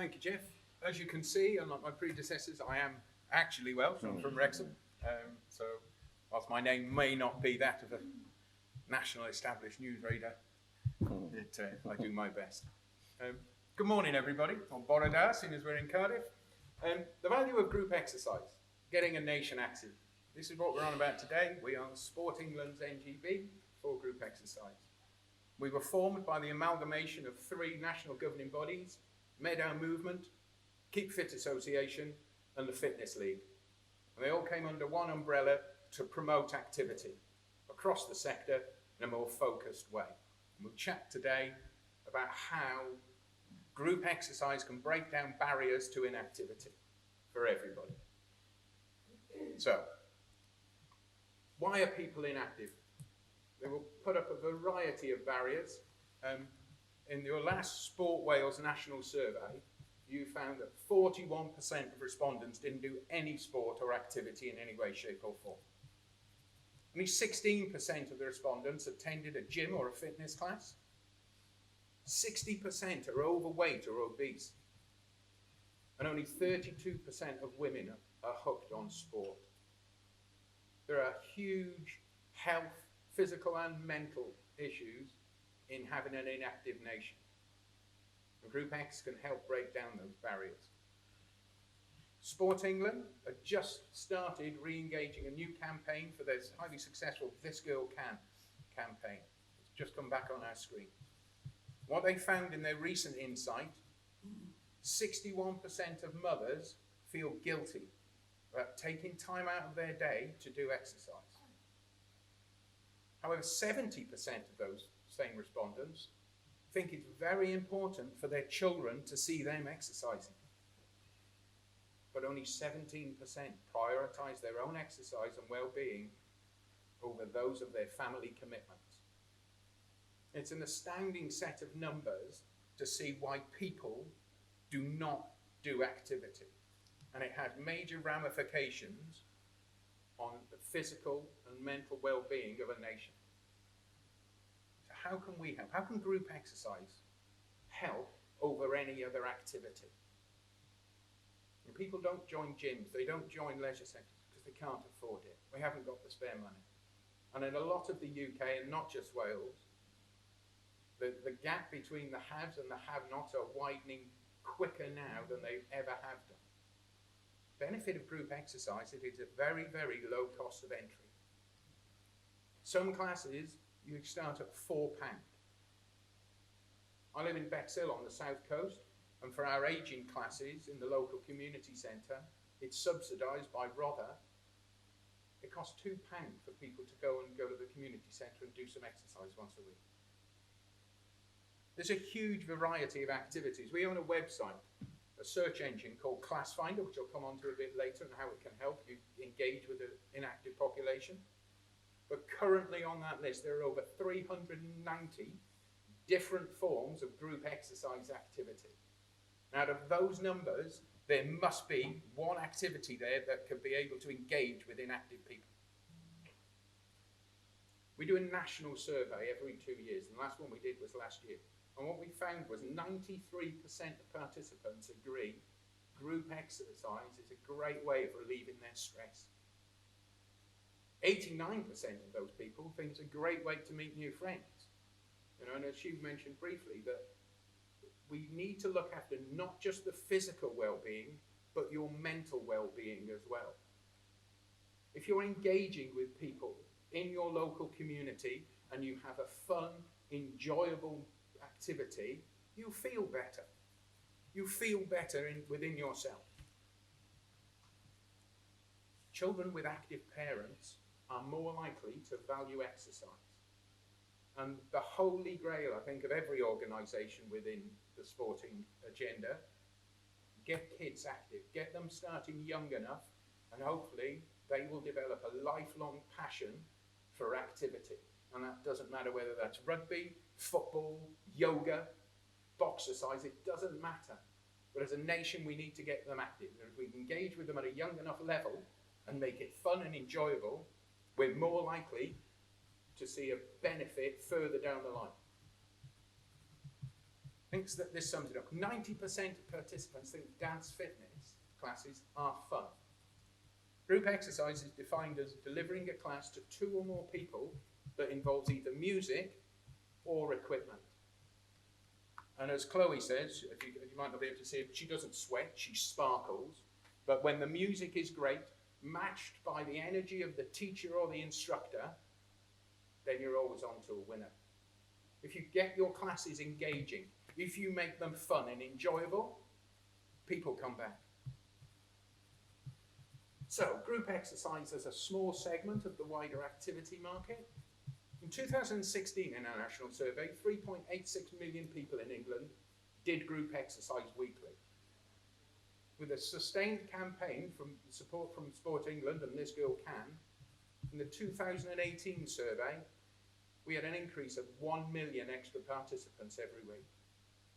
Thank you, Jeff. As you can see, unlike my predecessors, I am actually Welsh. I'm from Wrexham. So whilst my name may not be that of a national established newsreader, I do my best. Good morning, everybody. On Bore Da, seeing as we're in Cardiff. The value of group exercise, getting a nation active. This is what we're on about today. We are Sport England's NGB for group exercise. We were formed by the amalgamation of three national governing bodies: Meadow Movement, Keep Fit Association, and the Fitness League. And they all came under one umbrella to promote activity across the sector in a more focused way. And we'll chat today about how group exercise can break down barriers to inactivity for everybody. So, why are people inactive? They will put up a variety of barriers. In your last Sport Wales national survey, you found that 41% of respondents didn't do any sport or activity in any way, shape or form. Only 16% of the respondents attended a gym or a fitness class. 60% are overweight or obese. And only 32% of women are hooked on sport. There are huge health, physical and mental issues in having an inactive nation. And Group X can help break down those barriers. Sport England have just started re-engaging a new campaign for their highly successful This Girl Can campaign. It's just come back on our screen. What they found in their recent insight, 61% of mothers feel guilty about taking time out of their day to do exercise. However, 70% of those same respondents think it's very important for their children to see them exercising. But only 17% prioritise their own exercise and well-being over those of their family commitments. It's an astounding set of numbers to see why people do not do activity. And it has major ramifications on the physical and mental well-being of a nation. So how can we help? How can group exercise help over any other activity? And people don't join gyms, they don't join leisure centres because they can't afford it. We haven't got the spare money. And in a lot of the UK, and not just Wales, the gap between the haves and the have-nots are widening quicker now than they ever have done. Benefit of group exercise, it is a very, very low cost of entry. Some classes, you start at £4. I live in Bexhill on the south coast, and for our ageing classes in the local community centre, it's subsidised by ROTHA. It costs £2 for people to go to the community centre and do some exercise once a week. There's a huge variety of activities. We own a website, a search engine called Class Finder, which I'll come on to a bit later, and how it can help you engage with the inactive population. But currently on that list, there are over 390 different forms of group exercise activity. Now, out of those numbers, there must be one activity there that could be able to engage with inactive people. We do a national survey every 2 years, and the last one we did was last year. And what we found was 93% of participants agree group exercise is a great way of relieving their stress. 89% of those people think it's a great way to meet new friends. And as you mentioned briefly, that we need to look after not just the physical well-being, but your mental well-being as well. If you're engaging with people in your local community and you have a fun, enjoyable activity, you feel better. You feel better within yourself. Children with active parents are more likely to value exercise. And the holy grail, I think, of every organisation within the sporting agenda, get kids active, get them starting young enough, and hopefully they will develop a lifelong passion for activity. And that doesn't matter whether that's rugby, football, yoga, boxercise, it doesn't matter. But as a nation, we need to get them active. And if we engage with them at a young enough level and make it fun and enjoyable, we're more likely to see a benefit further down the line. thinks that this sums it up. 90% of participants think dance fitness classes are fun. Group exercise is defined as delivering a class to 2 or more people that involves either music or equipment. And as Chloe says, you might not be able to see it, she doesn't sweat, she sparkles. But when the music is great, matched by the energy of the teacher or the instructor, then you're always on to a winner. If you get your classes engaging, if you make them fun and enjoyable, people come back. So, group exercise is a small segment of the wider activity market. In 2016, in our national survey, 3.86 million people in England did group exercise weekly. With a sustained campaign from support from Sport England and This Girl Can, in the 2018 survey, we had an increase of 1 million extra participants every week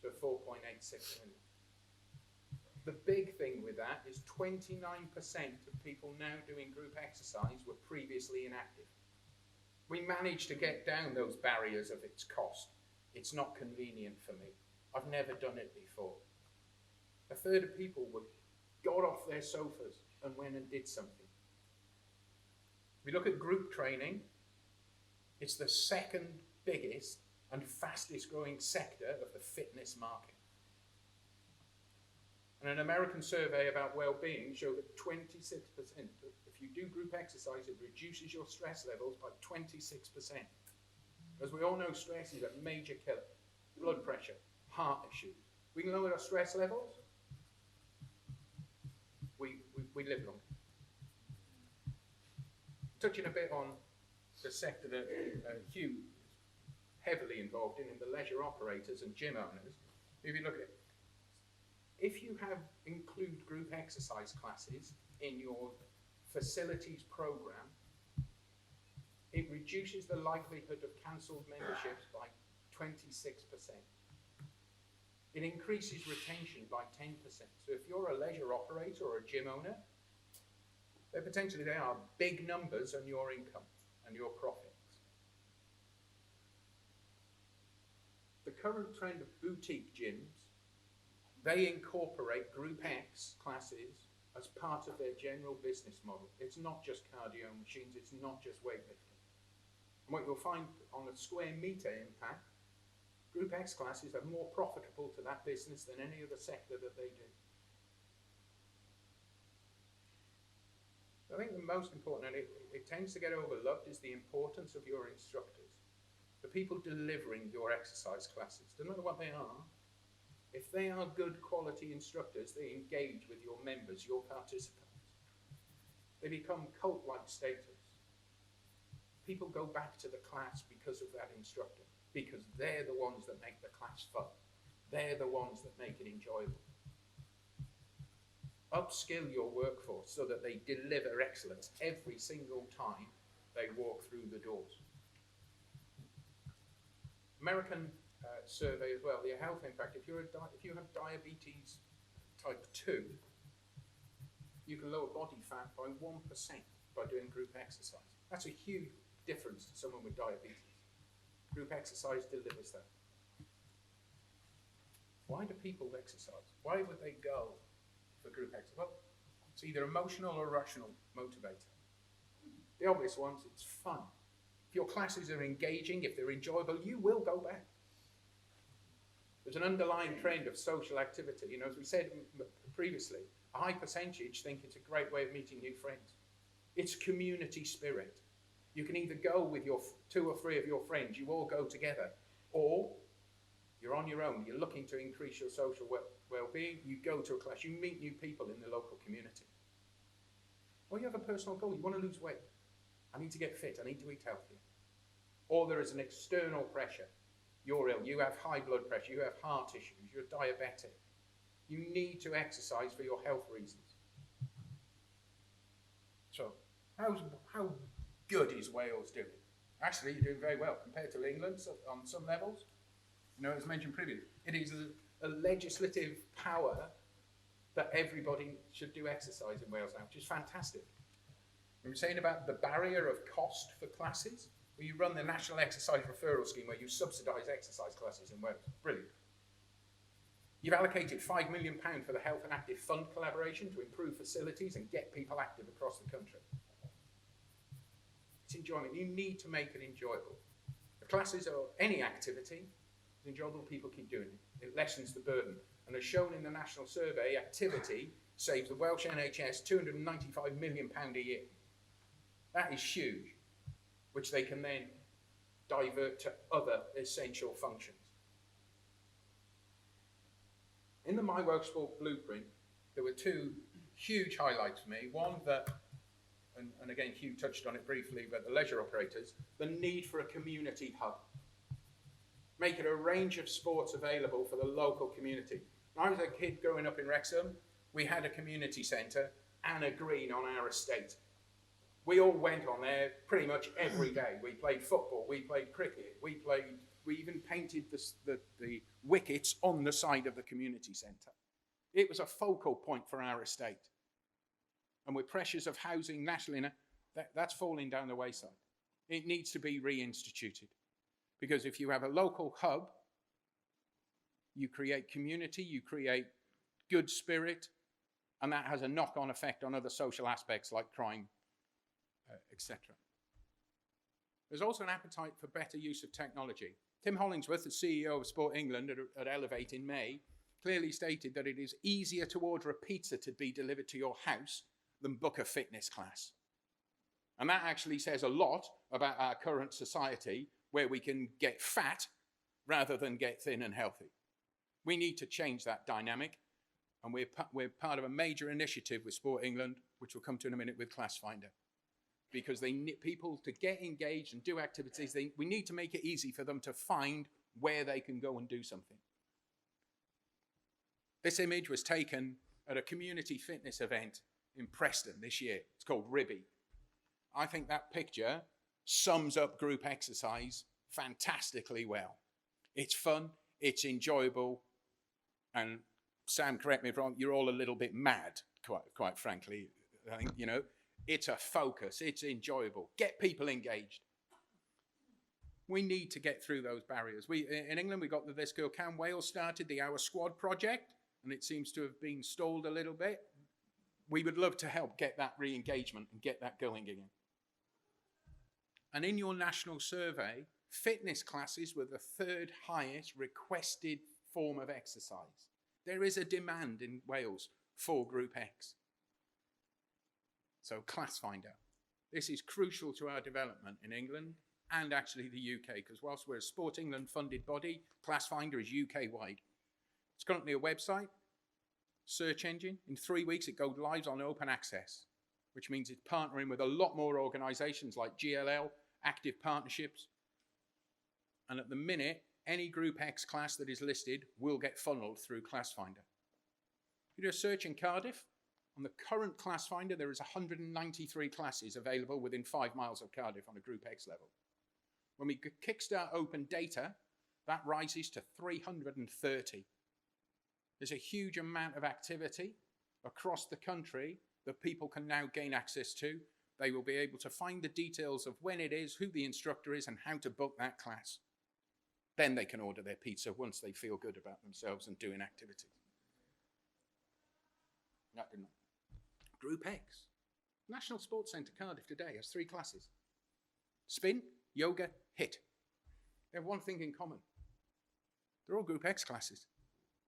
to 4.86 million. The big thing with that is 29% of people now doing group exercise were previously inactive. We managed to get down those barriers of its cost. It's not convenient for me. I've never done it before. A third of people got off their sofas and went and did something. If we look at group training, it's the second biggest and fastest growing sector of the fitness market. And an American survey about well-being showed that 26%, if you do group exercise, it reduces your stress levels by 26%. As we all know, stress is a major killer. Blood pressure, heart issues. We can lower our stress levels, we live longer. Touching a bit on the sector that Hugh is heavily involved in the leisure operators and gym owners. If you look at it, if you include group exercise classes in your facilities program, it reduces the likelihood of cancelled memberships by 26%. It increases retention by 10%. So if you're a leisure operator or a gym owner, they are big numbers on your income and your profits. The current trend of boutique gyms, they incorporate Group X classes as part of their general business model. It's not just cardio machines, it's not just weightlifting. And what you'll find on a square metre impact, Group X classes are more profitable to that business than any other sector that they do. I think the most important, and it tends to get overlooked, is the importance of your instructors. The people delivering your exercise classes, no matter what they are, if they are good quality instructors, they engage with your members, your participants. They become cult-like status. People go back to the class because of that instructor, because they're the ones that make the class fun. They're the ones that make it enjoyable. Upskill your workforce so that they deliver excellence every single time they walk through the doors. American survey as well, the health impact. If you have diabetes type 2, you can lower body fat by 1% by doing group exercise. That's a huge difference to someone with diabetes. Group exercise delivers that. Why do people exercise? Why would they go for group exercise? Well, it's either emotional or rational motivator. The obvious ones, it's fun. If your classes are engaging, if they're enjoyable, you will go back. There's an underlying trend of social activity. You know, as we said previously, a high percentage think it's a great way of meeting new friends. It's community spirit. You can either go with your 2 or 3 of your friends, you all go together, or you're on your own, you're looking to increase your social well-being, you go to a class, you meet new people in the local community. Or you have a personal goal, you want to lose weight. I need to get fit, I need to eat healthier. Or there is an external pressure. You're ill, you have high blood pressure, you have heart issues, you're diabetic. You need to exercise for your health reasons. So, how good is Wales doing? Actually, you're doing very well compared to England on some levels. You know, as mentioned previously, it is a legislative power that everybody should do exercise in Wales now, which is fantastic. We were saying about the barrier of cost for classes. Well, you run the National Exercise Referral Scheme where you subsidise exercise classes in Wales. Brilliant. You've allocated £5 million for the Health and Active Fund collaboration to improve facilities and get people active across the country. It's enjoyment. You need to make it enjoyable. If classes or any activity is enjoyable, people keep doing it. It lessens the burden. And as shown in the national survey, activity saves the Welsh NHS £295 million a year. That is huge, which they can then divert to other essential functions. In the My Welsh Sport blueprint, there were two huge highlights for me. One that, and again Hugh touched on it briefly, but the leisure operators, the need for a community hub. Make it a range of sports available for the local community. When I was a kid growing up in Wrexham, we had a community centre and a green on our estate. We all went on there pretty much every day. We played football, we played cricket, we even painted the wickets on the side of the community centre. It was a focal point for our estate. And with pressures of housing nationally, that's falling down the wayside. It needs to be reinstituted. Because if you have a local hub, you create community, you create good spirit, and that has a knock-on effect on other social aspects like crime, etc. There's also an appetite for better use of technology. Tim Hollingsworth, the CEO of Sport England at Elevate in May, clearly stated that it is easier to order a pizza to be delivered to your house than book a fitness class. And that actually says a lot about our current society, where we can get fat rather than get thin and healthy. We need to change that dynamic, and we're part of a major initiative with Sport England, which we'll come to in a minute with ClassFinder. Because they need people to get engaged and do activities. We need to make it easy for them to find where they can go and do something. This image was taken at a community fitness event in Preston this year. It's called Ribby. I think that picture sums up group exercise fantastically well. It's fun, it's enjoyable, and Sam, correct me if I'm wrong, you're all a little bit mad, quite frankly. I think, it's a focus, it's enjoyable. Get people engaged. We need to get through those barriers. In England, we got the This Girl Can. Wales started the Our Squad project, and it seems to have been stalled a little bit. We would love to help get that re-engagement and get that going again. And in your national survey, fitness classes were the third highest requested form of exercise. There is a demand in Wales for Group X. So ClassFinder. This is crucial to our development in England and actually the UK, because whilst we're a Sport England funded body, ClassFinder is UK-wide. It's currently a website, search engine. In 3 weeks, it goes live on open access, which means it's partnering with a lot more organisations like GLL, Active Partnerships. And at the minute, any Group X class that is listed will get funneled through ClassFinder. You do a search in Cardiff. On the current ClassFinder, there is 193 classes available within 5 miles of Cardiff on a Group X level. When we kickstart open data, that rises to 330. There's a huge amount of activity across the country that people can now gain access to. They will be able to find the details of when it is, who the instructor is, and how to book that class. Then they can order their pizza once they feel good about themselves and doing activities. That didn't. Group X. National Sports Centre Cardiff today has 3 classes. Spin, yoga, HIIT. They have one thing in common. They're all Group X classes.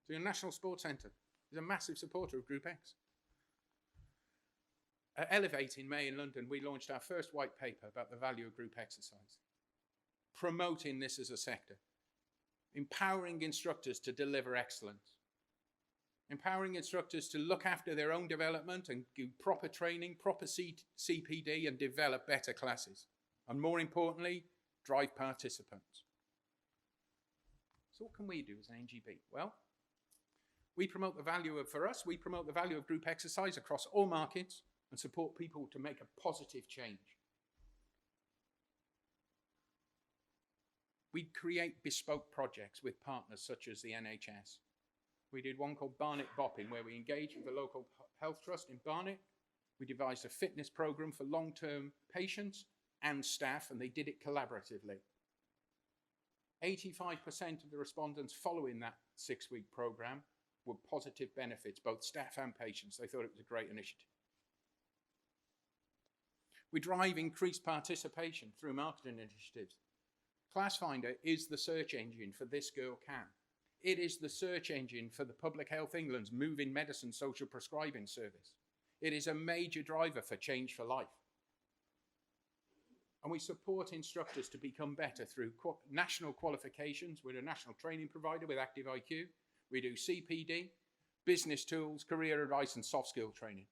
So your National Sports Centre is a massive supporter of Group X. At Elevate in May in London, we launched our first white paper about the value of group exercise, promoting this as a sector, empowering instructors to deliver excellence, empowering instructors to look after their own development and do proper training, proper CPD, and develop better classes. And more importantly, drive participants. So what can we do as an NGB? Well, we promote the value of, for us, we promote the value of group exercise across all markets and support people to make a positive change. We create bespoke projects with partners such as the NHS. We did one called Barnet Bopping, where we engaged with the local health trust in Barnet. We devised a fitness program for long-term patients and staff, and they did it collaboratively. 85% of the respondents following that 6-week program were positive benefits, both staff and patients. They thought it was a great initiative. We drive increased participation through marketing initiatives. ClassFinder is the search engine for This Girl Can. It is the search engine for the Public Health England's Moving Medicine Social Prescribing Service. It is a major driver for Change for Life. And we support instructors to become better through national qualifications. We're a national training provider with Active IQ. We do CPD, business tools, career advice, and soft skill training.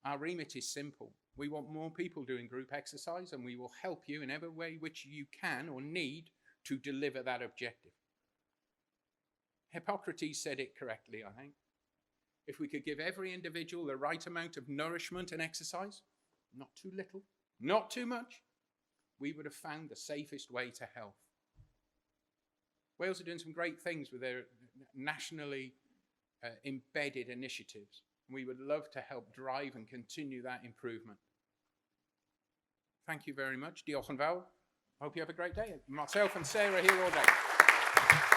Our remit is simple. We want more people doing group exercise, and we will help you in every way which you can or need to deliver that objective. Hippocrates said it correctly, I think. If we could give every individual the right amount of nourishment and exercise, not too little, not too much, we would have found the safest way to health. Wales are doing some great things with their nationally embedded initiatives. We would love to help drive and continue that improvement. Thank you very much. Diolch yn fawr. I hope you have a great day. Myself and Sarah are here all day.